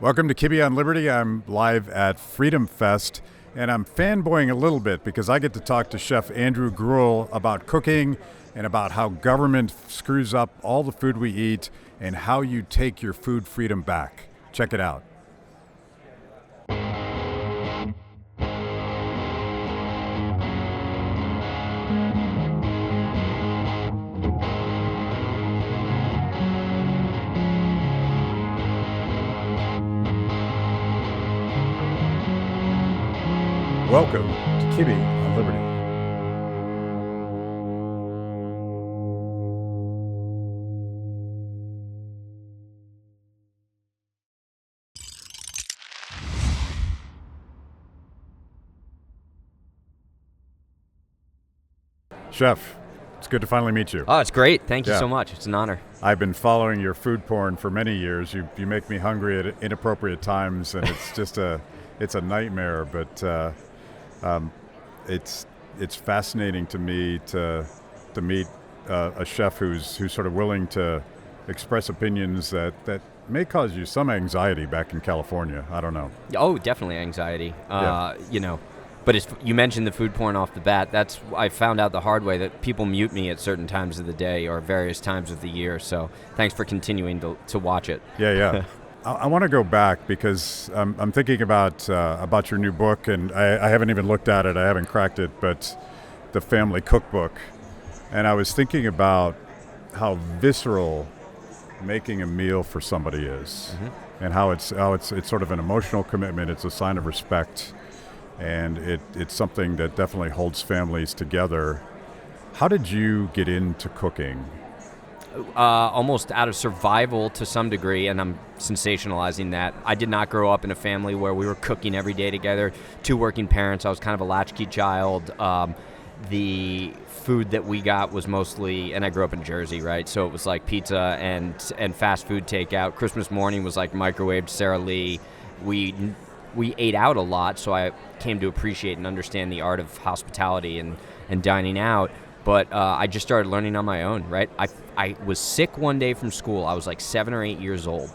Welcome to Kibbe on Liberty. I'm live at FreedomFest, and I'm fanboying a little bit because I get to talk to Chef Andrew Gruel about cooking and about how government screws up all the food we eat and how you take your food freedom back. Check it out. Welcome to Kibbe on Liberty. Chef, it's good to finally meet you. Oh, it's great. Thank you so much. It's an honor. I've been following your food porn for many years. You make me hungry at inappropriate times, and it's just it's a nightmare. But it's fascinating to me to meet a chef who's sort of willing to express opinions that may cause you some anxiety back in California. I don't know. Oh, definitely anxiety. But you mentioned the food porn off the bat. I found out the hard way that people mute me at certain times of the day or various times of the year. So thanks for continuing to watch it. Yeah. I want to go back because I'm thinking about your new book, and I haven't even looked at it. I haven't cracked it, but the family cookbook. And I was thinking about how visceral making a meal for somebody is, and how it's sort of an emotional commitment. It's a sign of respect, and it's something that definitely holds families together. How did you get into cooking? Almost out of survival to some degree, and I'm sensationalizing that. I did not grow up in a family where we were cooking every day together. Two working parents. I was kind of a latchkey child. The food that we got was mostly, and I grew up in Jersey, right? So it was like pizza and fast food takeout. Christmas morning was like microwaved Sara Lee. We ate out a lot, so I came to appreciate and understand the art of hospitality and dining out. But I just started learning on my own, right? I was sick one day from school. I was like 7 or 8 years old.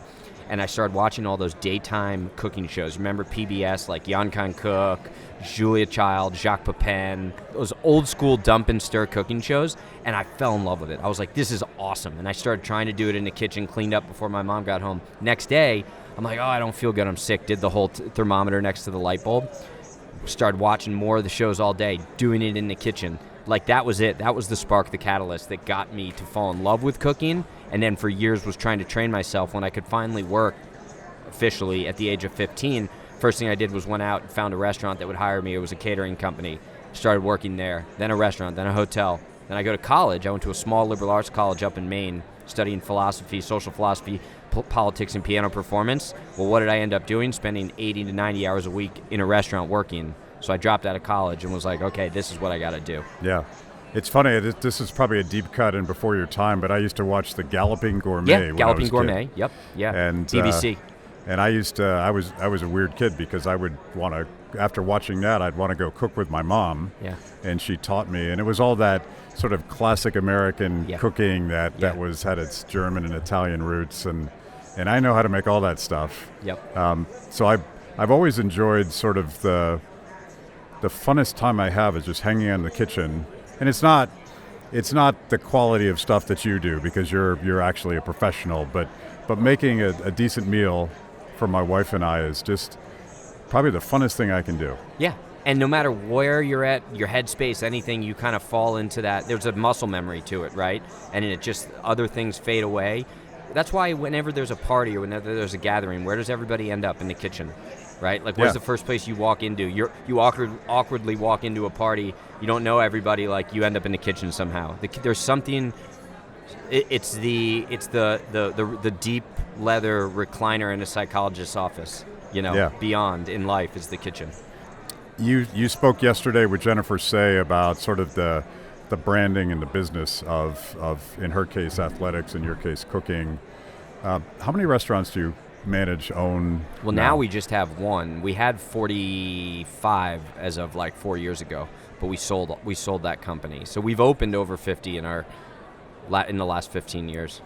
And I started watching all those daytime cooking shows. Remember PBS, like Jan Kan Cook, Julia Child, Jacques Pepin, those old school dump and stir cooking shows. And I fell in love with it. I was like, this is awesome. And I started trying to do it in the kitchen, cleaned up before my mom got home. Next day, I'm like, oh, I don't feel good. I'm sick. Did the whole thermometer next to the light bulb. Started watching more of the shows all day, doing it in the kitchen. Like, that was it. That was the spark, the catalyst that got me to fall in love with cooking, and then for years was trying to train myself. When I could finally work officially at the age of 15, first thing I did was went out and found a restaurant that would hire me. It was a catering company. Started working there, then a restaurant, then a hotel. Then I go to college. I went to a small liberal arts college up in Maine, studying philosophy, social philosophy, politics, and piano performance. Well, what did I end up doing? Spending 80 to 90 hours a week in a restaurant working. So I dropped out of college and was like, okay, this is what I got to do. Yeah. It's funny, this is probably a deep cut and before your time, but I used to watch the Galloping Gourmet when Galloping I was Gourmet. a kid. Yep. Yeah. And BBC. And I was a weird kid because I would want to, after watching that, I'd want to go cook with my mom. Yeah. And she taught me, and it was all that sort of classic American cooking that had its German and Italian roots, and I know how to make all that stuff. Yep. So I've always enjoyed sort of the funnest time I have is just hanging out in the kitchen, and it's not the quality of stuff that you do because you're actually a professional, but making a decent meal for my wife and I is just probably the funnest thing I can do. Yeah, and no matter where you're at, your headspace, anything, you kind of fall into that. There's a muscle memory to it, right? And it just, other things fade away. That's why whenever there's a party or whenever there's a gathering, where does everybody end up? In the kitchen, right? Like, where's the first place you walk into? You awkwardly walk into a party. You don't know everybody. Like, you end up in the kitchen somehow. There's something. It's the deep leather recliner in a psychologist's office. Beyond in life is the kitchen. You spoke yesterday with Jennifer Say about sort of the branding and the business of in her case athletics, in your case cooking. How many restaurants do you manage, own? Well, now we just have one. We had 45 as of like 4 years ago, but we sold that company. So we've opened over 50 in the last 15 years.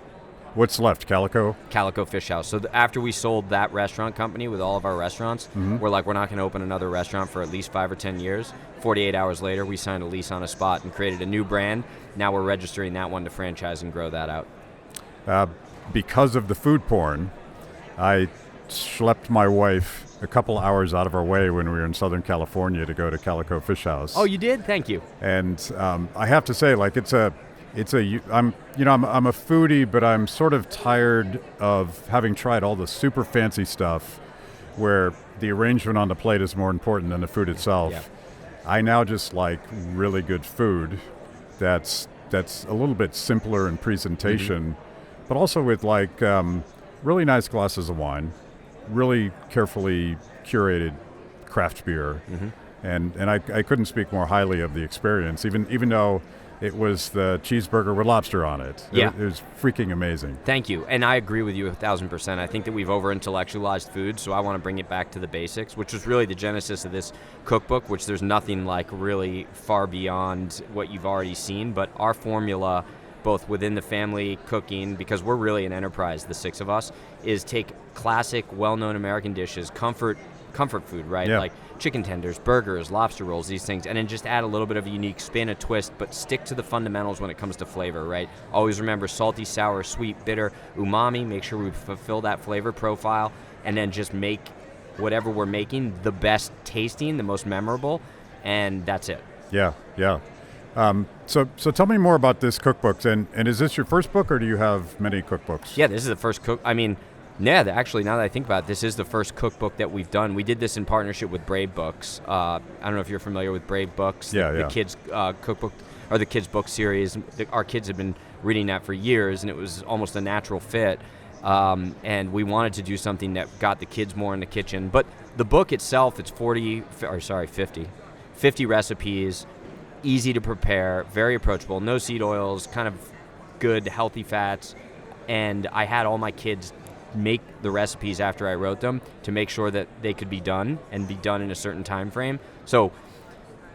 What's left? Calico? Calico Fish House. So after we sold that restaurant company with all of our restaurants, we're like, we're not going to open another restaurant for at least 5 or 10 years. 48 hours later, we signed a lease on a spot and created a new brand. Now we're registering that one to franchise and grow that out. Because of the food porn, I schlepped my wife a couple hours out of our way when we were in Southern California to go to Calico Fish House. Oh, you did? Thank you. And I have to say, like, I'm a foodie, but I'm sort of tired of having tried all the super fancy stuff where the arrangement on the plate is more important than the food itself. Yeah. I now just like really good food that's a little bit simpler in presentation, but also with like really nice glasses of wine, really carefully curated craft beer, and I couldn't speak more highly of the experience, even though it was the cheeseburger with lobster on it. Yeah. It was freaking amazing. Thank you. And I agree with you 1,000%. I think that we've over-intellectualized food, so I want to bring it back to the basics, which was really the genesis of this cookbook, which there's nothing like really far beyond what you've already seen. But our formula, both within the family cooking, because we're really an enterprise, the 6 of us, is take classic, well-known American dishes, comfort food, right? Yeah. Like chicken tenders, burgers, lobster rolls, these things, and then just add a little bit of a unique spin, a twist, but stick to the fundamentals when it comes to flavor, right? Always remember salty, sour, sweet, bitter, umami. Make sure we fulfill that flavor profile, and then just make whatever we're making the best tasting, the most memorable, and that's it. Yeah. So tell me more about this cookbook, and is this your first book, or do you have many cookbooks? Yeah, this is the first actually, now that I think about it, this is the first cookbook that we've done. We did this in partnership with Brave Books. I don't know if you're familiar with Brave Books. The kids' cookbook, or the kids' book series. Our kids have been reading that for years, and it was almost a natural fit. And we wanted to do something that got the kids more in the kitchen. But the book itself, it's 50 recipes, easy to prepare, very approachable, no seed oils, kind of good, healthy fats. And I had all my kids make the recipes after I wrote them to make sure that they could be done and be done in a certain time frame. So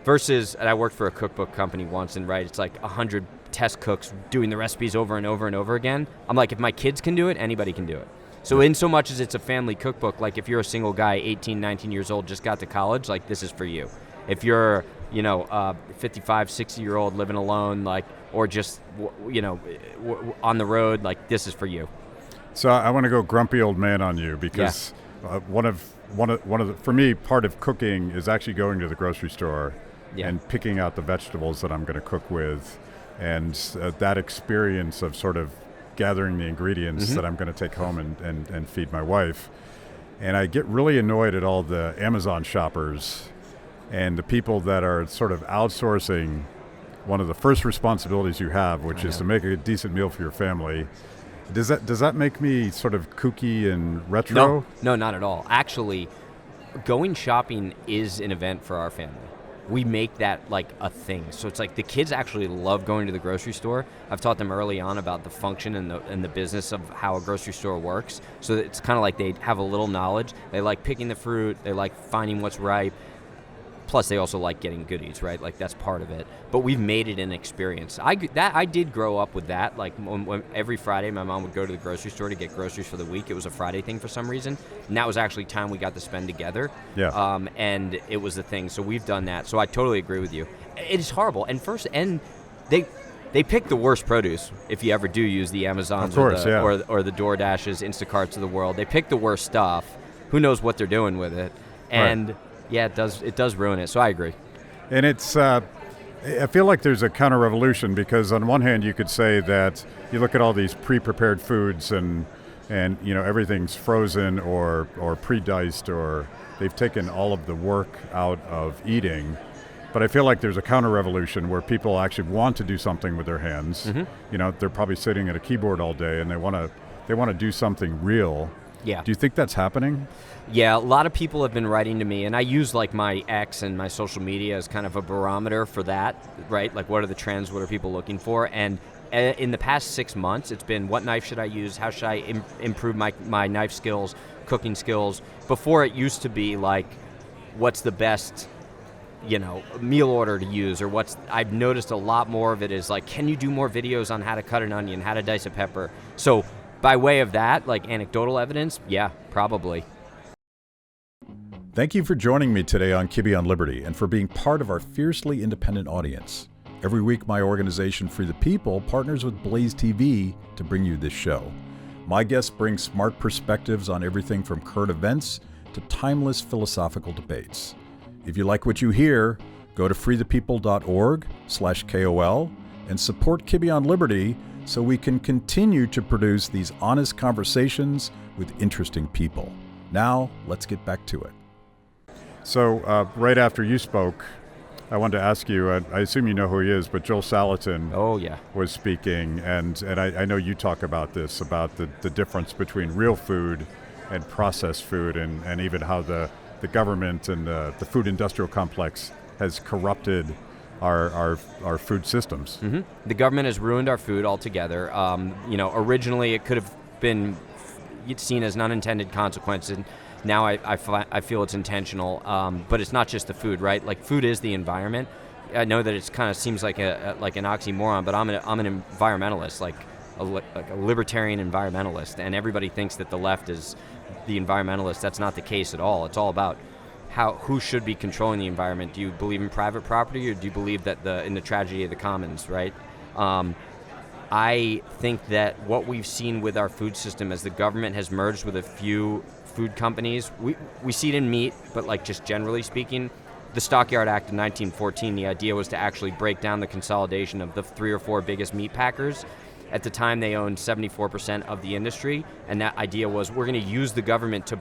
versus, and I worked for a cookbook company once, and it's like 100 test cooks doing the recipes over and over and over again. I'm like, if my kids can do it, anybody can do it. So in so much as it's a family cookbook, like if you're a single guy, 18, 19 years old, just got to college, like this is for you. If you're, 55, 60-year-old living alone, like, or just, on the road, like this is for you. So I want to go grumpy old man on you, because one of the, for me, part of cooking is actually going to the grocery store and picking out the vegetables that I'm going to cook with, and that experience of sort of gathering the ingredients that I'm going to take home and feed my wife. And I get really annoyed at all the Amazon shoppers and the people that are sort of outsourcing one of the first responsibilities you have, which is to make a decent meal for your family. Does that make me sort of kooky and retro? No, not at all. Actually, going shopping is an event for our family. We make that like a thing. So it's like the kids actually love going to the grocery store. I've taught them early on about the function and the business of how a grocery store works. So it's kind of like they have a little knowledge. They like picking the fruit. They like finding what's ripe. Plus, they also like getting goodies, right? Like, that's part of it. But we've made it an experience. I did grow up with that. Like, when every Friday, my mom would go to the grocery store to get groceries for the week. It was a Friday thing for some reason. And that was actually time we got to spend together. Yeah. And it was the thing. So we've done that. So I totally agree with you. It is horrible. And they pick the worst produce if you ever do use the Amazons or the DoorDashes, Instacarts of the world. They pick the worst stuff. Who knows what they're doing with it? And... Right. Yeah, it does ruin it, so I agree. And it's, I feel like there's a counter-revolution, because on one hand you could say that you look at all these pre-prepared foods and everything's frozen or pre-diced, or they've taken all of the work out of eating. But I feel like there's a counter-revolution where people actually want to do something with their hands. They're probably sitting at a keyboard all day and they want to do something real. Yeah. Do you think that's happening? Yeah, a lot of people have been writing to me, and I use like my X and my social media as kind of a barometer for that, right? Like, what are the trends? What are people looking for? And in the past 6 months, it's been, what knife should I use? How should I improve my knife skills, cooking skills? Before, it used to be like, what's the best, meal order to use, or I've noticed a lot more of it is like, can you do more videos on how to cut an onion, how to dice a pepper? So by way of that, like anecdotal evidence, yeah, probably. Thank you for joining me today on Kibbe on Liberty and for being part of our fiercely independent audience. Every week, my organization, Free the People, partners with BlazeTV to bring you this show. My guests bring smart perspectives on everything from current events to timeless philosophical debates. If you like what you hear, go to freethepeople.org/KOL and support Kibbe on Liberty so we can continue to produce these honest conversations with interesting people. Now, let's get back to it. So right after you spoke, I wanted to ask you, I assume you know who he is, but Joel Salatin was speaking, and I know you talk about this, about the difference between real food and processed food, and even how the government and the food industrial complex has corrupted our food systems. Mm-hmm. The government has ruined our food altogether. Originally it could have been seen as an unintended consequence, and now I feel it's intentional, but it's not just the food, right? Like, food is the environment. I know that it kind of seems like an oxymoron, but I'm an environmentalist, like a libertarian environmentalist, and everybody thinks that the left is the environmentalist. That's not the case at all. It's all about who should be controlling the environment. Do you believe in private property, or do you believe that in the tragedy of the commons, right? I think that what we've seen with our food system, as the government has merged with a few food companies, we see it in meat, but like just generally speaking, the Stockyard Act of 1914, the idea was to actually break down the consolidation of the 3 or 4 biggest meat packers. At the time, they owned 74% of the industry, and that idea was, we're going to use the government to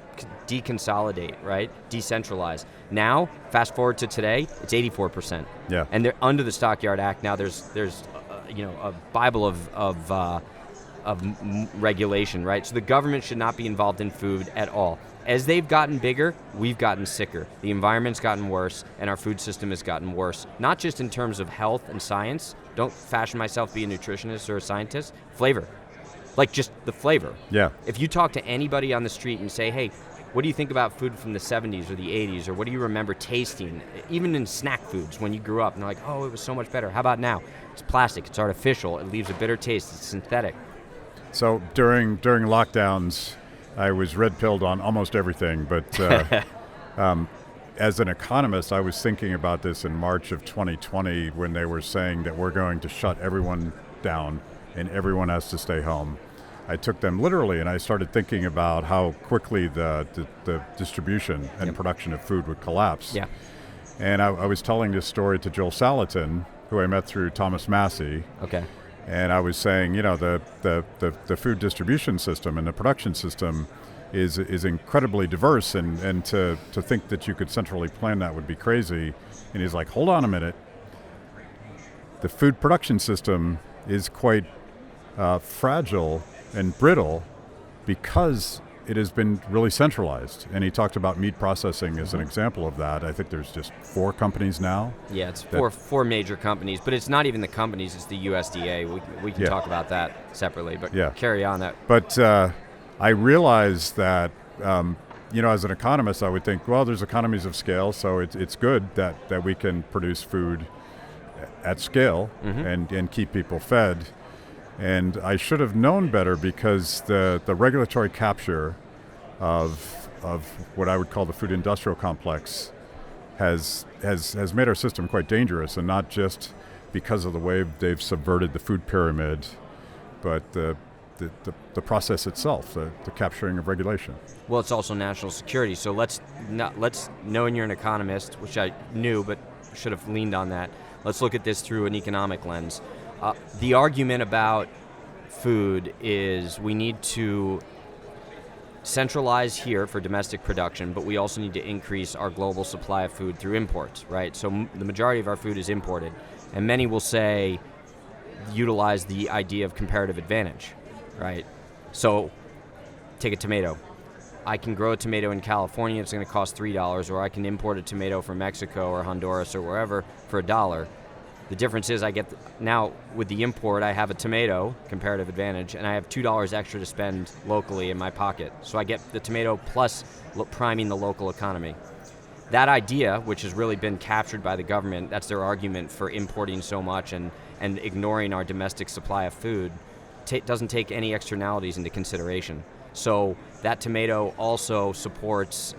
deconsolidate, right? Decentralize. Now, fast forward to today, it's 84%. Yeah. And they're under the Stockyard Act now. There's a Bible of regulation, right? So the government should not be involved in food at all. As they've gotten bigger, we've gotten sicker. The environment's gotten worse, and our food system has gotten worse. Not just in terms of health and science. Don't fashion myself be a nutritionist or a scientist. Flavor. Like, just the flavor. Yeah. If you talk to anybody on the street and say, hey, what do you think about food from the 70s or the 80s, or what do you remember tasting, even in snack foods when you grew up? And they're like, oh, it was so much better. How about now? It's plastic, it's artificial, it leaves a bitter taste, it's synthetic. So during lockdowns, I was red-pilled on almost everything, but as an economist, I was thinking about this in March of 2020 when they were saying that we're going to shut everyone down and everyone has to stay home. I took them literally, and I started thinking about how quickly the distribution and production of food would collapse. Yeah. And I was telling this story to Joel Salatin, who I met through Thomas Massey. Okay. And I was saying, the food distribution system and the production system is incredibly diverse, and to think that you could centrally plan that would be crazy. And he's like, hold on a minute. The food production system is quite fragile and brittle because it has been really centralized. And he talked about meat processing as an example of that. I think there's just 4 companies now. Yeah, it's four major companies, but it's not even the companies, it's the USDA. We can talk about that separately, but carry on that. But I realized that, as an economist, I would think, well, there's economies of scale, so it's good that we can produce food at scale and keep people fed. And I should have known better, because the regulatory capture of what I would call the food industrial complex has made our system quite dangerous, and not just because of the way they've subverted the food pyramid, but the process itself, the capturing of regulation. Well, it's also national security. So let's knowing you're an economist, which I knew but should have leaned on that. Let's look at this through an economic lens. The argument about food is we need to centralize here for domestic production, but we also need to increase our global supply of food through imports, right? So the majority of our food is imported, and many will say utilize the idea of comparative advantage, right? So take a tomato. I can grow a tomato in California, it's going to cost $3, or I can import a tomato from Mexico or Honduras or wherever for $1. The difference is now with the import, I have a tomato, comparative advantage, and I have $2 extra to spend locally in my pocket. So I get the tomato plus priming the local economy. That idea, which has really been captured by the government, that's their argument for importing so much and ignoring our domestic supply of food. doesn't take any externalities into consideration. So that tomato also supports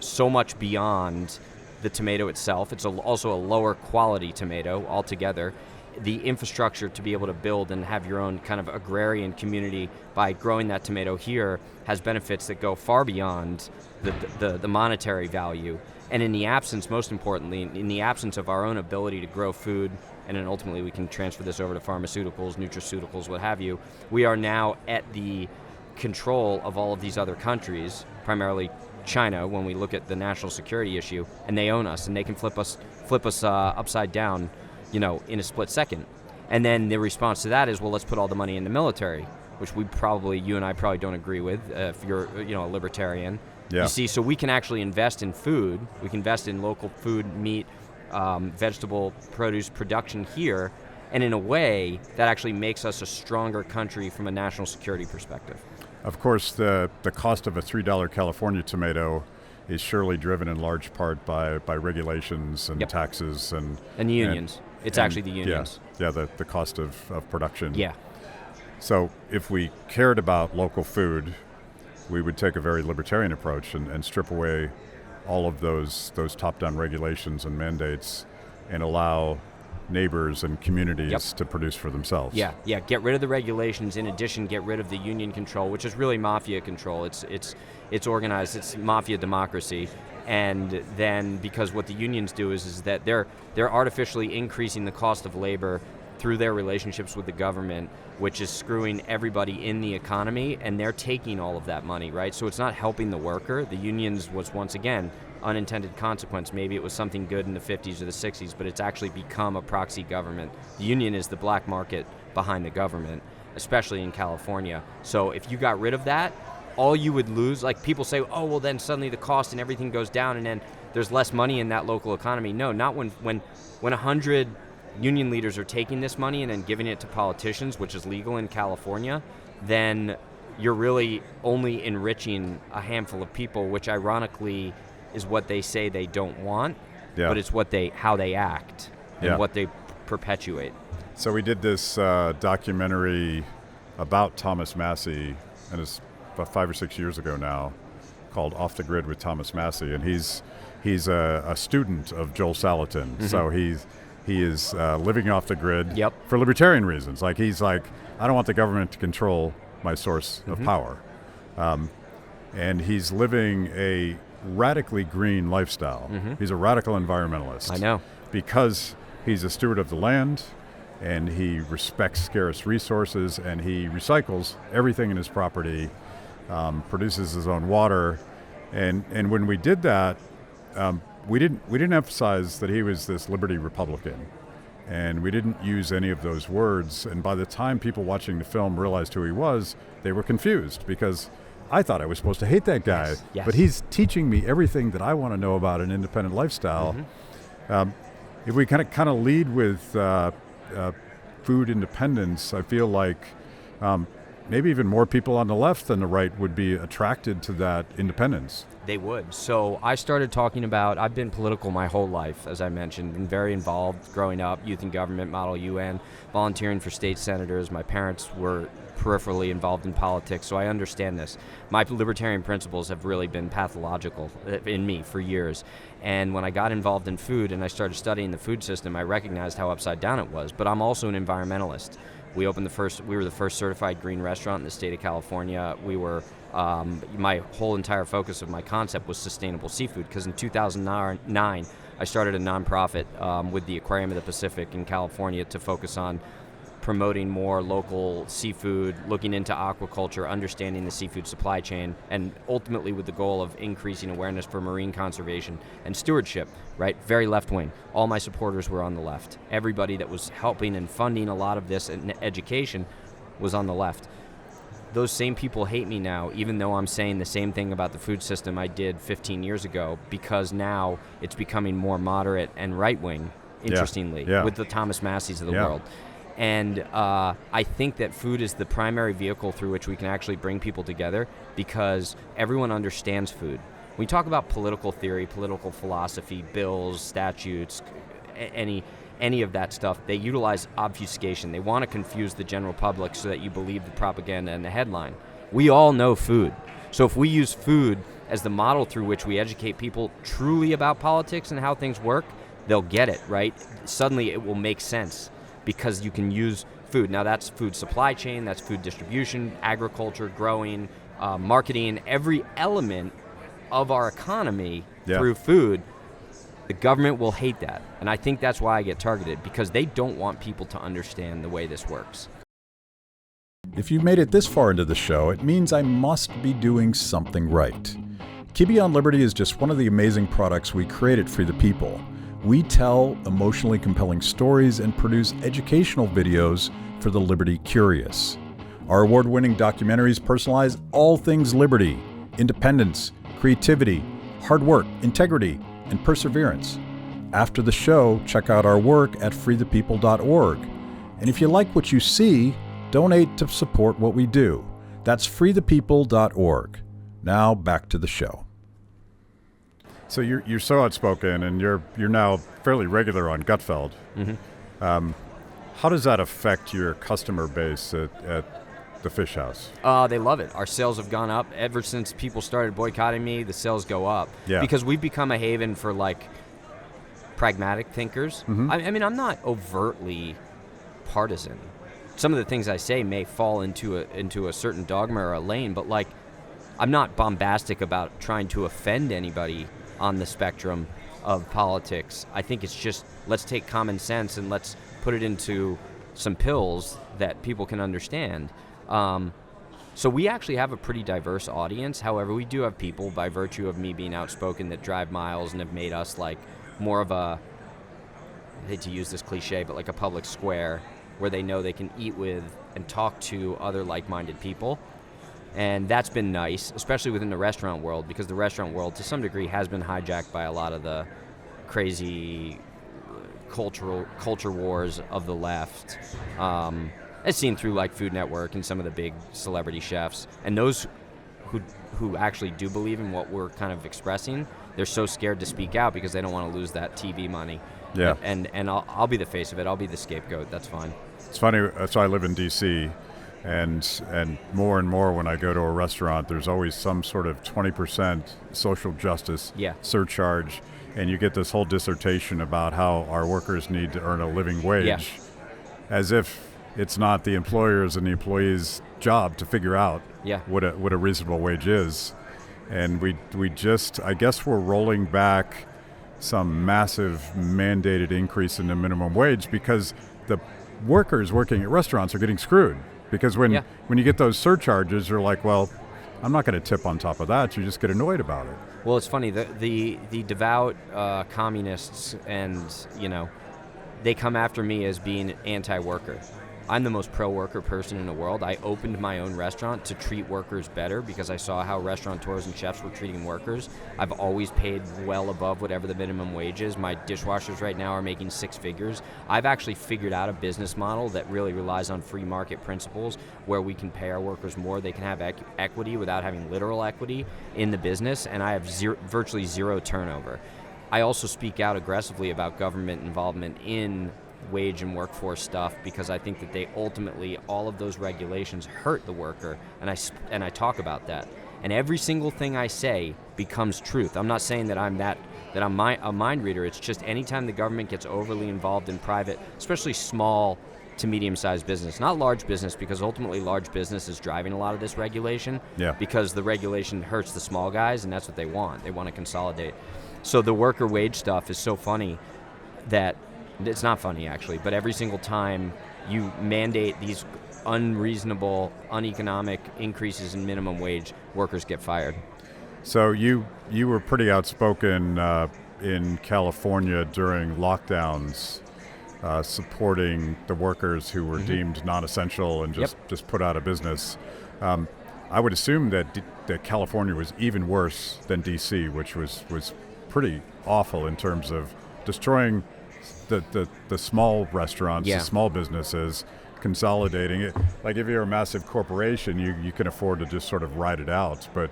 so much beyond the tomato itself. It's also a lower quality tomato altogether. The infrastructure to be able to build and have your own kind of agrarian community by growing that tomato here has benefits that go far beyond the monetary value. And in the absence, most importantly, in the absence of our own ability to grow food, and then ultimately we can transfer this over to pharmaceuticals, nutraceuticals, what have you, we are now at the control of all of these other countries, primarily China, when we look at the national security issue, and they own us, and they can flip us upside down, in a split second. And then the response to that is, well, let's put all the money in the military, which you and I probably don't agree with if you're, a libertarian. Yeah. You see, so we can actually invest in food. We can invest in local food, meat, vegetable, produce production here, and in a way that actually makes us a stronger country from a national security perspective. Of course, the cost of a $3 California tomato is surely driven in large part by regulations and taxes and the unions. It's actually the unions. Yeah, the cost of production. Yeah. So if we cared about local food, we would take a very libertarian approach and strip away all of those top-down regulations and mandates and allow neighbors and communities to produce for themselves. Yeah. Get rid of the regulations. In addition, get rid of the union control, which is really mafia control. It's organized. It's mafia democracy. And then because what the unions do is that they're artificially increasing the cost of labor through their relationships with the government, which is screwing everybody in the economy, and they're taking all of that money, right? So it's not helping the worker. The unions was, once again, unintended consequence. Maybe it was something good in the 50s or the 60s, but it's actually become a proxy government. The union is the black market behind the government, especially in California. So if you got rid of that, all you would lose, like people say, oh, well, then suddenly the cost and everything goes down and then there's less money in that local economy. No, not when 100 union leaders are taking this money and then giving it to politicians, which is legal in California, then you're really only enriching a handful of people, which ironically is what they say they don't want, but it's how they act and what they perpetuate. So we did this documentary about Thomas Massey, and it's about 5 or 6 years ago now, called Off the Grid with Thomas Massey, and he's a student of Joel Salatin. Mm-hmm. So he is living off the grid for libertarian reasons. Like he's like, I don't want the government to control my source of power, and he's living a radically green lifestyle. Mm-hmm. He's a radical environmentalist. I know. Because he's a steward of the land, and he respects scarce resources, and he recycles everything in his property, produces his own water, and when we did that, we didn't emphasize that he was this liberty Republican, and we didn't use any of those words. And by the time people watching the film realized who he was, they were confused because I thought I was supposed to hate that guy, but he's teaching me everything that I want to know about an independent lifestyle. Mm-hmm. If we kind of lead with food independence, I feel like maybe even more people on the left than the right would be attracted to that independence. They would. So I started talking about, I've been political my whole life, as I mentioned, been very involved growing up, youth in government, Model UN, volunteering for state senators. My parents were peripherally involved in politics, so I understand this. My libertarian principles have really been pathological in me for years. And when I got involved in food and I started studying the food system, I recognized how upside down it was. But I'm also an environmentalist. We were the first certified green restaurant in the state of California. We were, my whole entire focus of my concept was sustainable seafood, because in 2009, I started a nonprofit with the Aquarium of the Pacific in California to focus on promoting more local seafood, looking into aquaculture, understanding the seafood supply chain, and ultimately with the goal of increasing awareness for marine conservation and stewardship, right? Very left-wing. All my supporters were on the left. Everybody that was helping and funding a lot of this in education was on the left. Those same people hate me now, even though I'm saying the same thing about the food system I did 15 years ago, because now it's becoming more moderate and right-wing, interestingly, with the Thomas Masseys of the world. And I think that food is the primary vehicle through which we can actually bring people together, because everyone understands food. When we talk about political theory, political philosophy, bills, statutes, any any of that stuff. They utilize obfuscation. They want to confuse the general public so that you believe the propaganda and the headline. We all know food. So if we use food as the model through which we educate people truly about politics and how things work, they'll get it, right? Suddenly it will make sense because you can use food. Now that's food supply chain, that's food distribution, agriculture, growing, marketing, every element of our economy through food. The government will hate that. And I think that's why I get targeted, because they don't want people to understand the way this works. If you've made it this far into the show, it means I must be doing something right. Kibbe on Liberty is just one of the amazing products we create at Free the People. We tell emotionally compelling stories and produce educational videos for the liberty curious. Our award-winning documentaries personalize all things liberty, independence, creativity, hard work, integrity, and perseverance. After the show, check out our work at freethepeople.org. And if you like what you see, donate to support what we do. That's freethepeople.org. Now back to the show. So you're so outspoken, and you're now fairly regular on Gutfeld. Mm-hmm. How does that affect your customer base at the Fish House? They love it. Our sales have gone up ever since people started boycotting me. The sales go up because we've become a haven for like pragmatic thinkers. Mm-hmm. I mean, I'm not overtly partisan. Some of the things I say may fall into a certain dogma or a lane, but like I'm not bombastic about trying to offend anybody on the spectrum of politics. I think it's just, let's take common sense and let's put it into some pills that people can understand. So we actually have a pretty diverse audience. However, we do have people, by virtue of me being outspoken, that drive miles and have made us like more of a, I hate to use this cliche, but like a public square where they know they can eat with and talk to other like-minded people. And that's been nice, especially within the restaurant world, because the restaurant world, to some degree, has been hijacked by a lot of the crazy culture wars of the left. As seen through like Food Network and some of the big celebrity chefs. And those who actually do believe in what we're kind of expressing, they're so scared to speak out because they don't want to lose that TV money. Yeah. And I'll be the face of it. I'll be the scapegoat. That's fine. It's funny. So I live in D.C., and more when I go to a restaurant, there's always some sort of 20% social justice surcharge, and you get this whole dissertation about how our workers need to earn a living wage, as if it's not the employers and the employees' job to figure out what a reasonable wage is. And we just, I guess we're rolling back some massive mandated increase in the minimum wage because the workers working at restaurants are getting screwed. Because when you get those surcharges, you're like, well, I'm not going to tip on top of that. You just get annoyed about it. Well, it's funny. The devout communists and, they come after me as being anti-worker. I'm the most pro-worker person in the world. I opened my own restaurant to treat workers better because I saw how restaurateurs and chefs were treating workers. I've always paid well above whatever the minimum wage is. My dishwashers right now are making 6 figures. I've actually figured out a business model that really relies on free market principles where we can pay our workers more. They can have equity without having literal equity in the business, and I have virtually zero turnover. I also speak out aggressively about government involvement in wage and workforce stuff because I think that they ultimately, all of those regulations hurt the worker, and I talk about that. And every single thing I say becomes truth. I'm not saying that I'm a mind reader. It's just anytime the government gets overly involved in private, especially small to medium-sized business, not large business, because ultimately large business is driving a lot of this regulation. Because the regulation hurts the small guys, and that's what they want. They want to consolidate. So the worker wage stuff is so funny that it's not funny, actually, but every single time you mandate these unreasonable, uneconomic increases in minimum wage, workers get fired. So you were pretty outspoken in California during lockdowns, supporting the workers who were deemed non-essential and just put out of business. I would assume that California was even worse than D.C., which was pretty awful in terms of destroying the small restaurants, the small businesses, consolidating it. Like if you're a massive corporation, you can afford to just sort of ride it out, but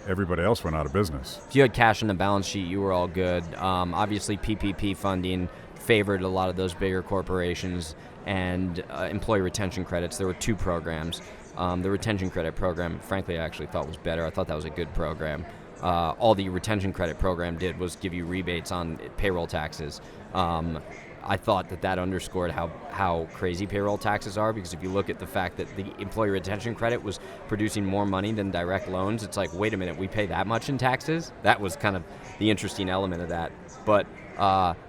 everybody else went out of business. If you had cash on the balance sheet, you were all good. Obviously, PPP funding favored a lot of those bigger corporations, and employee retention credits. There were 2 programs. The retention credit program, frankly, I actually thought was better. I thought that was a good program. All the retention credit program did was give you rebates on payroll taxes. I thought that underscored how crazy payroll taxes are, because if you look at the fact that the employee retention credit was producing more money than direct loans, it's like, wait a minute, we pay that much in taxes? That was kind of the interesting element of that. But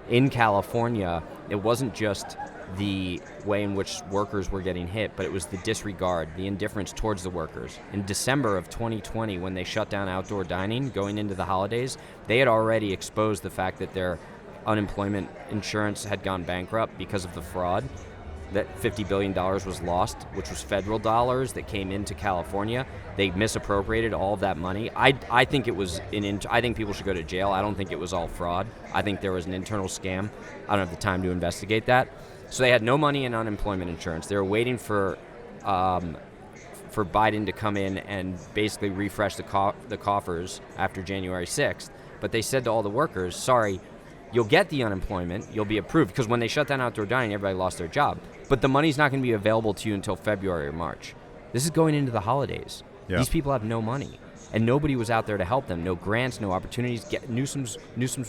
in California, it wasn't just the way in which workers were getting hit, but it was the disregard, the indifference towards the workers. In December of 2020, when they shut down outdoor dining going into the holidays, they had already exposed the fact that their unemployment insurance had gone bankrupt because of the fraud, that $50 billion was lost, which was federal dollars that came into California. They misappropriated all of that money. I think it was I think people should go to jail. I don't think it was all fraud. I think there was an internal scam. I don't have the time to investigate that. So they had no money in unemployment insurance. They were waiting for Biden to come in and basically refresh the coffers after January 6th. But they said to all the workers, sorry, you'll get the unemployment, you'll be approved, because when they shut down outdoor dining, everybody lost their job. But the money's not going to be available to you until February or March. This is going into the holidays. Yeah. These people have no money, and nobody was out there to help them. No grants, no opportunities. Newsom's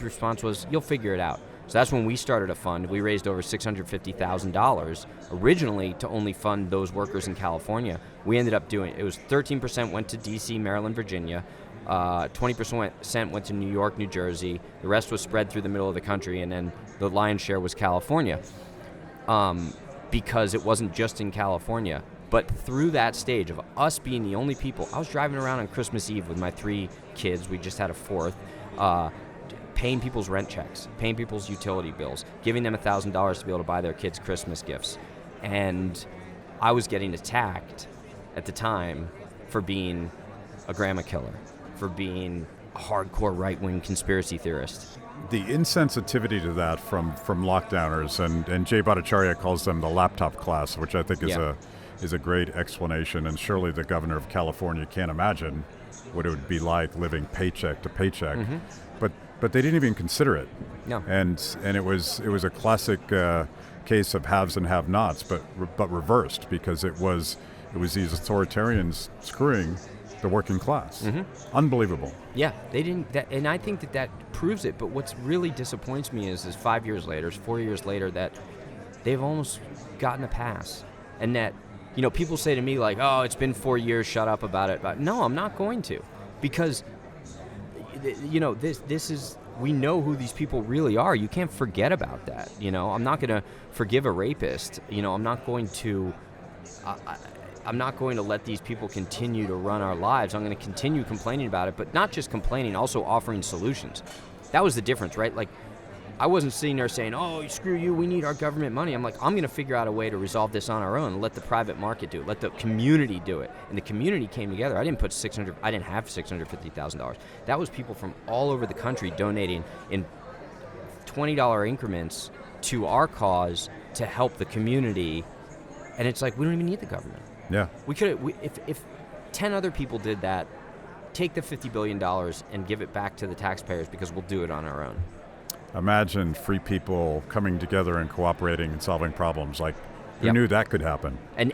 response was, you'll figure it out. So that's when we started a fund. We raised over $650,000 originally to only fund those workers in California. We ended up doing, it was 13% went to D.C., Maryland, Virginia. 20% went to New York, New Jersey. The rest was spread through the middle of the country, and then the lion's share was California, because it wasn't just in California. But through that stage of us being the only people, I was driving around on Christmas Eve with my 3 kids. We just had a 4th. Paying people's rent checks, paying people's utility bills, giving them $1,000 to be able to buy their kids Christmas gifts. And I was getting attacked at the time for being a grandma killer, for being a hardcore right-wing conspiracy theorist. The insensitivity to that from lockdowners, and Jay Bhattacharya calls them the laptop class, which I think is a great explanation, and surely the governor of California can't imagine what it would be like living paycheck to paycheck. Mm-hmm. But they didn't even consider it. No. And it was a classic case of haves and have-nots, but reversed, because it was these authoritarians screwing the working class. Mm-hmm. Unbelievable. Yeah, they didn't, and I think that proves it. But what's really disappoints me is 5 years later, 4 years later, that they've almost gotten a pass, and that, people say to me like, "Oh, it's been 4 years, shut up about it." But no, I'm not going to, because this is, we know who these people really are. You can't forget about that. I'm not going to forgive a rapist. I'm not going to. I'm not going to let these people continue to run our lives. I'm going to continue complaining about it, but not just complaining, also offering solutions. That was the difference, right? Like, I wasn't sitting there saying, "Oh, screw you, we need our government money." I'm like, I'm going to figure out a way to resolve this on our own and let the private market do it, let the community do it. And the community came together. I didn't have $650,000. That was people from all over the country donating in $20 increments to our cause to help the community. And it's like, we don't even need the government. Yeah. We could, if 10 other people did that, take the $50 billion and give it back to the taxpayers, because we'll do it on our own. Imagine free people coming together and cooperating and solving problems. Like, who knew that could happen? And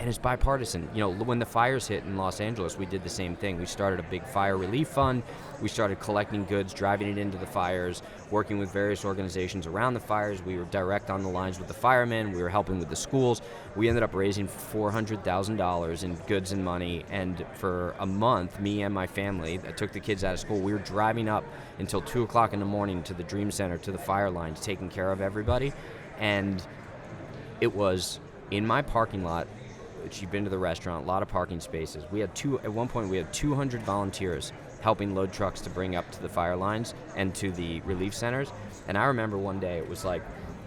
it's bipartisan. When the fires hit in Los Angeles, we did the same thing. We started a big fire relief fund. We started collecting goods, driving it into the fires, working with various organizations around the fires. We were direct on the lines with the firemen. We were helping with the schools. We ended up raising $400,000 in goods and money. And for a month, me and my family, I took the kids out of school. We were driving up until 2 o'clock in the morning to the Dream Center, to the fire lines, taking care of everybody. And it was in my parking lot, which you've been to the restaurant, a lot of parking spaces. At one point we had 200 volunteers helping load trucks to bring up to the fire lines and to the relief centers. And I remember one day it was like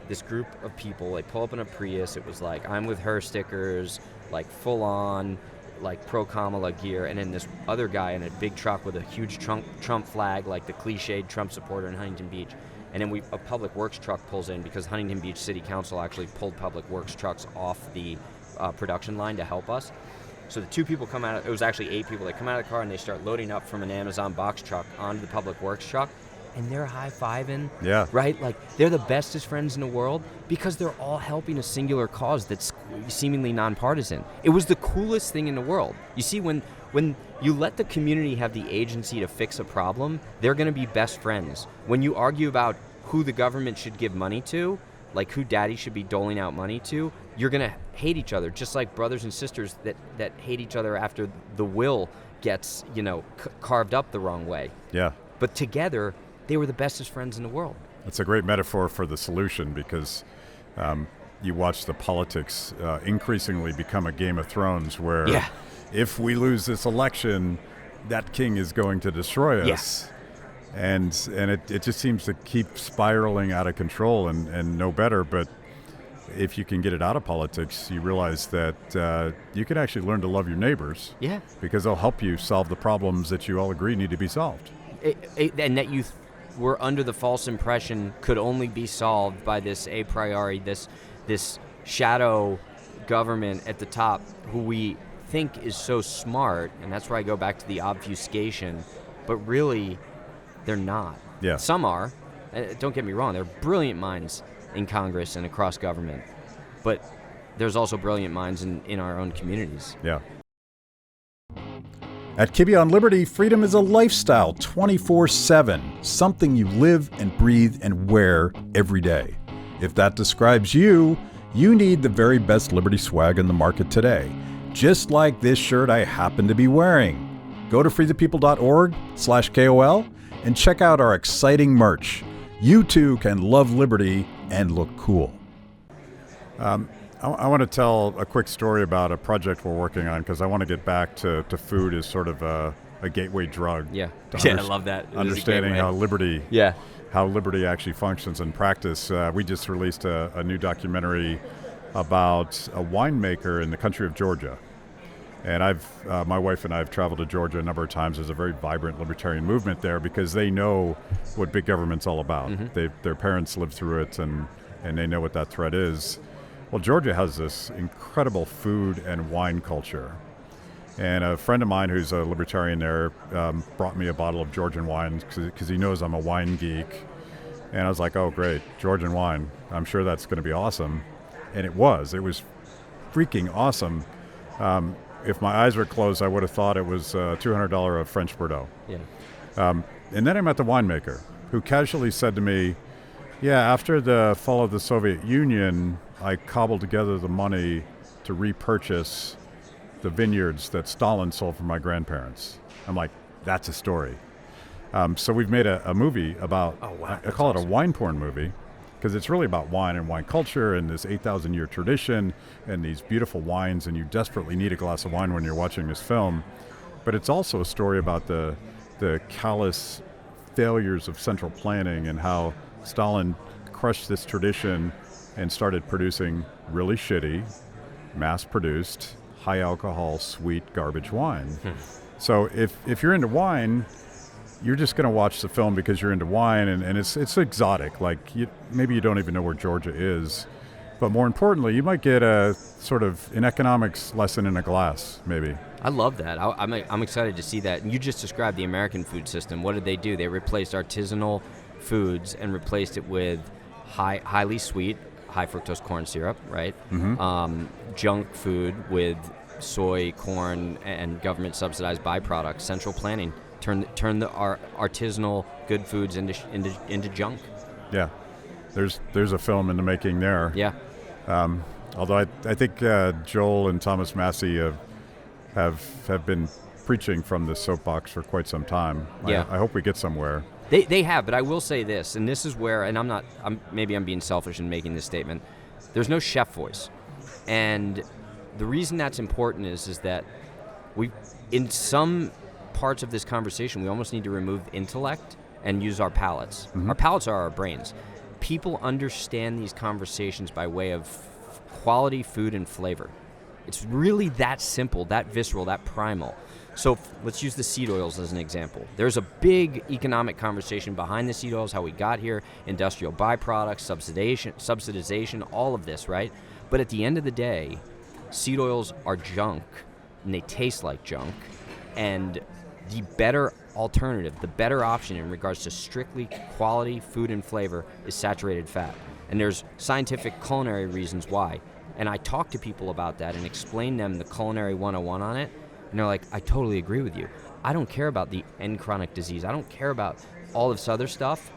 this group of people, they pull up in a Prius. It was like, "I'm with her" stickers, like full on, like pro-Kamala gear. And then this other guy in a big truck with a huge Trump flag, like the cliched Trump supporter in Huntington Beach. And then a public works truck pulls in, because Huntington Beach City Council actually pulled public works trucks off the production line to help us. So the 2 people it was actually 8 people. They come out of the car and they start loading up from an Amazon box truck onto the public works truck. and they're high-fiving, Yeah. right? Like, they're the bestest friends in the world because they're all helping a singular cause that's seemingly nonpartisan. It was the coolest thing in the world. You see, when you let the community have the agency to fix a problem, they're going to be best friends. When you argue about who the government should give money to, like who daddy should be doling out money to, you're going to hate each other, just like brothers and sisters that hate each other after the will gets, carved up the wrong way. Yeah. But together, they were the bestest friends in the world. It's a great metaphor for the solution because you watch the politics increasingly become a Game of Thrones where if we lose this election, that king is going to destroy us. And it just seems to keep spiraling out of control and no better. But if you can get it out of politics, you realize that you can actually learn to love your neighbors. Yeah. Because they'll help you solve the problems that you all agree need to be solved. And that you were under the false impression could only be solved by this a priori, this shadow government at the top who we think is so smart, and that's where I go back to the obfuscation, but really they're not. Yeah. Some are. Don't get me wrong, they're brilliant minds in Congress and across government, but there's also brilliant minds in our own communities. Yeah. At Kibbe on Liberty, freedom is a lifestyle 24/7, something you live and breathe and wear every day. If that describes you, you need the very best Liberty swag in the market today, just like this shirt I happen to be wearing. Go to freethepeople.org/KOL and check out our exciting merch. You too can love Liberty and look cool. I want to tell a quick story about a project we're working on because I want to get back to food as sort of a gateway drug. Yeah, I love that. Understanding how liberty actually functions in practice. We just released a new documentary about a winemaker in the country of Georgia. And my wife and I have traveled to Georgia a number of times. There's a very vibrant libertarian movement there because they know what big government's all about. Mm-hmm. Their parents lived through it and they know what that threat is. Well, Georgia has this incredible food and wine culture. And a friend of mine who's a libertarian there brought me a bottle of Georgian wine because he knows I'm a wine geek. And I was like, oh, great, Georgian wine. I'm sure that's going to be awesome. And it was freaking awesome. If my eyes were closed, I would have thought it was $200 of French Bordeaux. Yeah. And then I met the winemaker who casually said to me, yeah, after the fall of the Soviet Union, I cobbled together the money to repurchase the vineyards that Stalin sold from my grandparents. I'm like, that's a story. So we've made a movie about, I call it a wine porn movie, because it's really about wine and wine culture and this 8,000-year tradition and these beautiful wines, and you desperately need a glass of wine when you're watching this film. But it's also a story about the callous failures of central planning and how Stalin crushed this tradition and started producing really shitty, mass-produced, high-alcohol, sweet garbage wine. So if you're into wine, you're just going to watch the film because you're into wine, and it's exotic. Like maybe you don't even know where Georgia is, but more importantly, you might get a sort of an economics lesson in a glass, maybe. I love that. I'm excited to see that. And you just described the American food system. What did they do? They replaced artisanal foods and replaced it with highly sweet, high fructose corn syrup, right? Mm-hmm. Junk food with soy, corn, and government subsidized byproducts. Central planning. Turn the artisanal good foods into junk. Yeah, there's a film in the making there. Yeah. Although I think Joel and Thomas Massey have been preaching from the soapbox for quite some time. Yeah. I hope we get somewhere. They have, but I will say this, and this is where, and maybe I'm being selfish in making this statement. There's no chef voice, and the reason that's important is that in some parts of this conversation, we almost need to remove intellect and use our palates. Mm-hmm. Our palates are our brains. People understand these conversations by way of quality food and flavor. It's really that simple, that visceral, that primal. So let's use the seed oils as an example. There's a big economic conversation behind the seed oils, how we got here, industrial byproducts, subsidization, all of this, right? But at the end of the day, seed oils are junk, and they taste like junk, and the better alternative, the better option in regards to strictly quality food and flavor is saturated fat. And there's scientific culinary reasons why. And I talk to people about that and explain them the culinary 101 on it. And they're like, I totally agree with you. I don't care about the end chronic disease. I don't care about all this other stuff,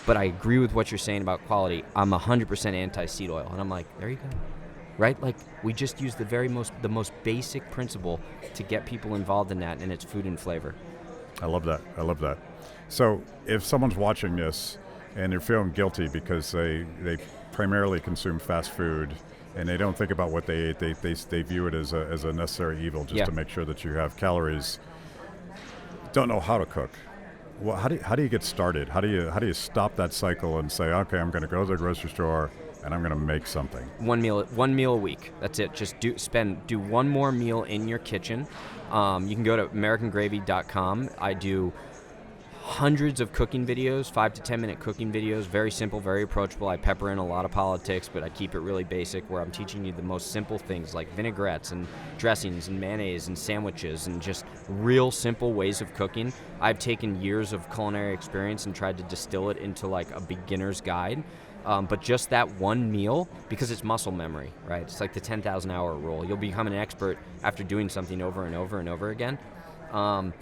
but I agree with what you're saying about quality. I'm 100% anti-seed oil. And I'm like, there you go. Right? Like, we just use the most basic principle to get people involved in that, and it's food and flavor. I love that. I love that. So if someone's watching this and they're feeling guilty because they primarily consume fast food and they don't think about what they ate, they view it as a necessary evil just to make sure that you have calories, don't know how to cook. Well, how do you get started? How do you stop that cycle and say, okay, I'm going to go to the grocery store and I'm going to make something? One meal a week. That's it. Just do one more meal in your kitchen. You can go to AmericanGravy.com. I do hundreds of cooking videos, 5 to 10 minute cooking videos, very simple, very approachable. I pepper in a lot of politics, but I keep it really basic, where I'm teaching you the most simple things like vinaigrettes and dressings and mayonnaise and sandwiches and just real simple ways of cooking. I've taken years of culinary experience and tried to distill it into like a beginner's guide. But just that one meal, because it's muscle memory, right? It's like the 10,000 hour rule. You'll become an expert after doing something over and over and over again.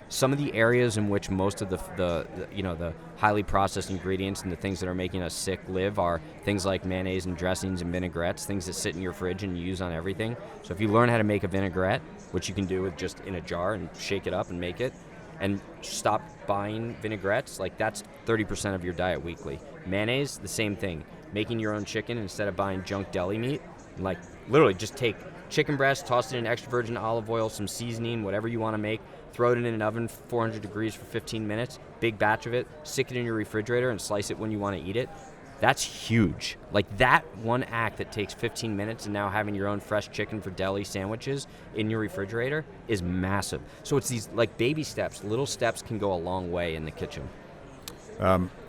Some of the areas in which most of the highly processed ingredients and the things that are making us sick live are things like mayonnaise and dressings and vinaigrettes, things that sit in your fridge and you use on everything. So if you learn how to make a vinaigrette, which you can do with just in a jar and shake it up and make it, and stop buying vinaigrettes, like that's 30% of your diet weekly. Mayonnaise, the same thing. Making your own chicken instead of buying junk deli meat, like literally just take chicken breast, toss it in extra virgin olive oil, some seasoning, whatever you want to make, throw it in an oven, 400 degrees for 15 minutes, big batch of it, stick it in your refrigerator and slice it when you want to eat it. That's huge. Like that one act that takes 15 minutes and now having your own fresh chicken for deli sandwiches in your refrigerator is massive. So it's these like baby steps. Little steps can go a long way in the kitchen.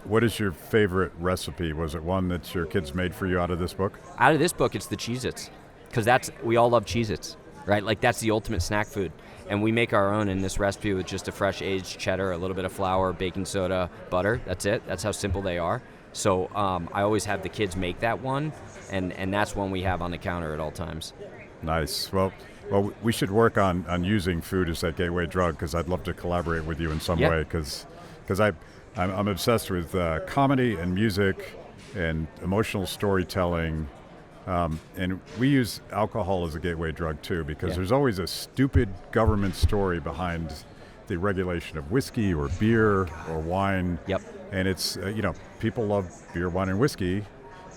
What is your favorite recipe? Was it one that your kids made for you out of this book? Out of this book, it's the Cheez-Its. Because we all love Cheez-Its, right? Like that's the ultimate snack food. And we make our own in this recipe with just a fresh aged cheddar, a little bit of flour, baking soda, butter. That's it. That's how simple they are. So I always have the kids make that one, and that's one we have on the counter at all times. Nice. Well, we should work on using food as that gateway drug, because I'd love to collaborate with you in some way, because I'm obsessed with comedy and music and emotional storytelling. And we use alcohol as a gateway drug too, because there's always a stupid government story behind the regulation of whiskey or beer or wine. Yep. And it's, people love beer, wine, and whiskey.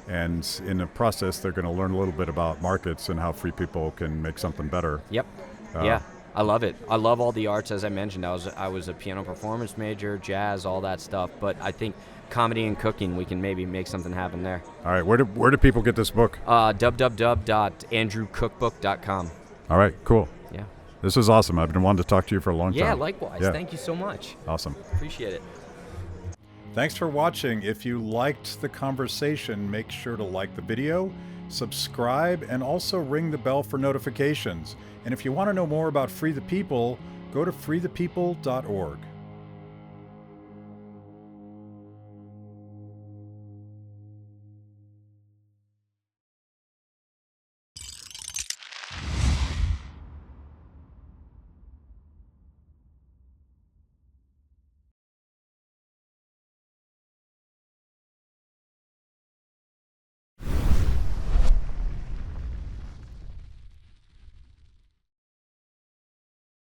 And in the process, they're going to learn a little bit about markets and how free people can make something better. Yep. Yeah. I love it. I love all the arts, as I mentioned. I was a piano performance major, jazz, all that stuff. But I think comedy and cooking, we can maybe make something happen there. All right. Where do people get this book? www.andrewcookbook.com. All right. Cool. Yeah. This is awesome. I've been wanting to talk to you for a long time. Yeah, likewise. Yeah. Thank you so much. Awesome. Appreciate it. Thanks for watching. If you liked the conversation, make sure to like the video, subscribe, and also ring the bell for notifications. And if you want to know more about Free the People, go to freethepeople.org.